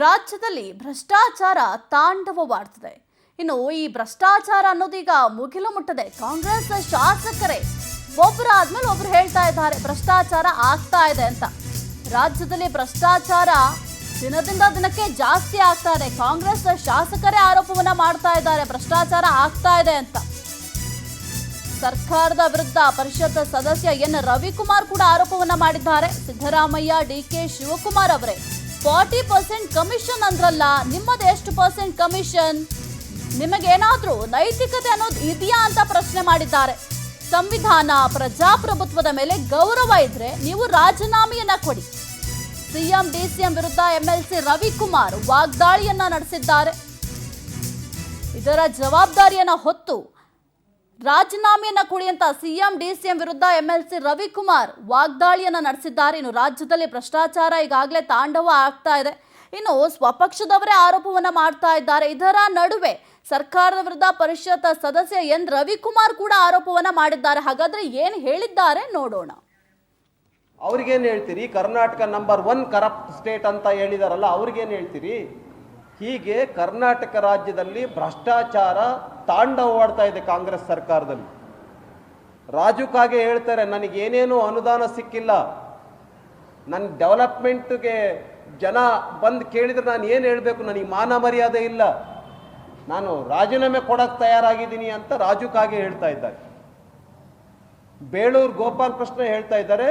ರಾಜ್ಯದಲ್ಲಿ ಭ್ರಷ್ಟಾಚಾರ ತಾಂಡವವಾಡ್ತಿದೆ. ಇನ್ನು ಈ ಭ್ರಷ್ಟಾಚಾರ ಅನ್ನೋದೀಗ ಮುಗಿಲು ಮುಟ್ಟದೆ. ಕಾಂಗ್ರೆಸ್ ಶಾಸಕರೇ ಒಬ್ಬರಾದ್ಮೇಲೆ ಒಬ್ರು ಹೇಳ್ತಾ ಇದ್ದಾರೆ ಭ್ರಷ್ಟಾಚಾರ ಆಗ್ತಾ ಇದೆ ಅಂತ. ರಾಜ್ಯದಲ್ಲಿ ಭ್ರಷ್ಟಾಚಾರ ದಿನದಿಂದ ದಿನಕ್ಕೆ ಜಾಸ್ತಿ ಆಗ್ತಾ ಇದೆ. ಕಾಂಗ್ರೆಸ್ ಶಾಸಕರೇ ಆರೋಪವನ್ನ ಮಾಡ್ತಾ ಇದ್ದಾರೆ ಭ್ರಷ್ಟಾಚಾರ ಆಗ್ತಾ ಇದೆ ಅಂತ. ಸರ್ಕಾರದ ವಿರುದ್ಧ ಪರಿಷತ್ ಸದಸ್ಯ ಎನ್ ರವಿಕುಮಾರ್ ಕೂಡ ಆರೋಪವನ್ನ ಮಾಡಿದ್ದಾರೆ. ಸಿದ್ದರಾಮಯ್ಯ, ಡಿಕೆ ಶಿವಕುಮಾರ್ ಅವರೇ 40% ಕಮಿಷನ್ ಅಂದ್ರಲ್ಲ, ನಿಮ್ಮದು ಎಷ್ಟು ಪರ್ಸೆಂಟ್ ಕಮಿಷನ್? ನಿಮಗೇನಾದ್ರೂ ನೈತಿಕತೆ ಅನ್ನೋದು ಇದೆಯಾ ಅಂತ ಪ್ರಶ್ನೆ ಮಾಡಿದ್ದಾರೆ. ಸಂವಿಧಾನ, ಪ್ರಜಾಪ್ರಭುತ್ವದ ಮೇಲೆ ಗೌರವ ಇದ್ರೆ ನೀವು ರಾಜೀನಾಮೆಯನ್ನ ಕೊಡಿ. ಸಿಎಂ ಡಿಸಿಎಂ ವಿರುದ್ಧ ಎಂಎಲ್ಸಿ ರವಿಕುಮಾರ್ ವಾಗ್ದಾಳಿಯನ್ನ ನಡೆಸಿದ್ದಾರೆ. ಇದರ ಜವಾಬ್ದಾರಿಯನ್ನ ಹೊತ್ತು ರಾಜೀನಾಮೆಯನ್ನ ಕೊಡಿ ಅಂತ ಸಿಎಂ ಡಿಸಿಎಂ ವಿರುದ್ಧ ಎಂಎಲ್ಸಿ ರವಿಕುಮಾರ್ ವಾಗ್ದಾಳಿಯನ್ನ ನಡೆಸಿದ್ದಾರೆ. ಇನ್ನು ರಾಜ್ಯದಲ್ಲಿ ಭ್ರಷ್ಟಾಚಾರ ಈಗಾಗಲೇ ತಾಂಡವ ಆಗ್ತಾ ಇದೆ. ಇನ್ನು ಸ್ವಪಕ್ಷದವರೇ ಆರೋಪವನ್ನ ಮಾಡ್ತಾ ಇದ್ದಾರೆ. ಇದರ ನಡುವೆ ಸರ್ಕಾರದ ವಿರುದ್ಧ ಪರಿಷತ್ ಸದಸ್ಯ ಎನ್ ರವಿಕುಮಾರ್ ಕೂಡ ಆರೋಪವನ್ನ ಮಾಡಿದ್ದಾರೆ. ಹಾಗಾದ್ರೆ ಏನ್ ಹೇಳಿದ್ದಾರೆ ನೋಡೋಣ. ಅವ್ರಿಗೇನು ಹೇಳ್ತೀರಿ? ಕರ್ನಾಟಕ ನಂಬರ್ 1 ಕರಪ್ಟ್ ಸ್ಟೇಟ್ ಅಂತ ಹೇಳಿದಾರಲ್ಲ, ಅವ್ರಿಗೇನು ಹೇಳ್ತೀರಿ? ಹೀಗೆ ಕರ್ನಾಟಕ ರಾಜ್ಯದಲ್ಲಿ ಭ್ರಷ್ಟಾಚಾರ ತಾಂಡವವಾಡ್ತಾ ಇದೆ ಕಾಂಗ್ರೆಸ್ ಸರ್ಕಾರದಲ್ಲಿ. ರಾಜು ಕಾಗೆ ಹೇಳ್ತಾರೆ, ನನಗೇನೇನು ಅನುದಾನ ಸಿಕ್ಕಿಲ್ಲ, ನನ್ನ ಡೆವಲಪ್ಮೆಂಟ್ಗೆ ಜನ ಬಂದು ಕೇಳಿದ್ರೆ ನಾನು ಏನು ಹೇಳಬೇಕು, ನನಗೆ ಮಾನ ಮರ್ಯಾದೆ ಇಲ್ಲ, ನಾನು ರಾಜೀನಾಮೆ ಕೊಡಕ್ಕೆ ತಯಾರಾಗಿದ್ದೀನಿ ಅಂತ ರಾಜು ಕಾಗೆ ಹೇಳ್ತಾ ಇದ್ದಾರೆ. ಬೇಳೂರು ಗೋಪಾಲ್ ಕೃಷ್ಣ ಹೇಳ್ತಾ ಇದ್ದಾರೆ,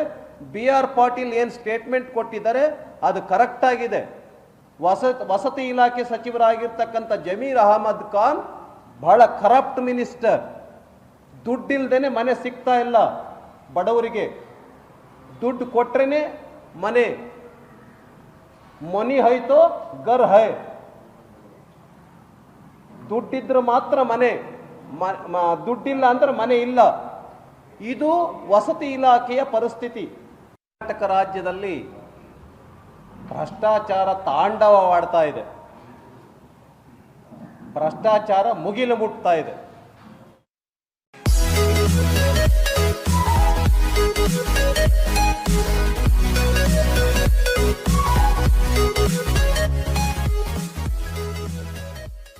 BR ಪಾಟೀಲ್ ಏನು ಸ್ಟೇಟ್ಮೆಂಟ್ ಕೊಟ್ಟಿದ್ದಾರೆ ಅದು ಕರೆಕ್ಟ್ ಆಗಿದೆ. ವಸತಿ ಇಲಾಖೆ ಸಚಿವರಾಗಿರ್ತಕ್ಕಂಥ ಜಮೀರ್ ಅಹಮದ್ ಖಾನ್ ಬಹಳ ಕರಪ್ಟ್ ಮಿನಿಸ್ಟರ್. ದುಡ್ಡಿಲ್ದೇನೆ ಮನೆ ಸಿಗ್ತಾ ಇಲ್ಲ ಬಡವರಿಗೆ, ದುಡ್ಡು ಕೊಟ್ರೇನೆ ಮನೆ. ಮನಿ ಹೈತೋ ಗರ್ ಹೈ, ದುಡ್ಡಿದ್ರೆ ಮಾತ್ರ ಮನೆ, ದುಡ್ಡಿಲ್ಲ ಅಂದ್ರೆ ಮನೆ ಇಲ್ಲ. ಇದು ವಸತಿ ಇಲಾಖೆಯ ಪರಿಸ್ಥಿತಿ. ಕರ್ನಾಟಕ ರಾಜ್ಯದಲ್ಲಿ ಭ್ರಷ್ಟಾಚಾರ ತಾಂಡವವಾಡ್ತಾ ಇದೆ. ಭ್ರಷ್ಟಾಚಾರ ಮುಗಿಲು ಮುಟ್ತಾ ಇದೆ.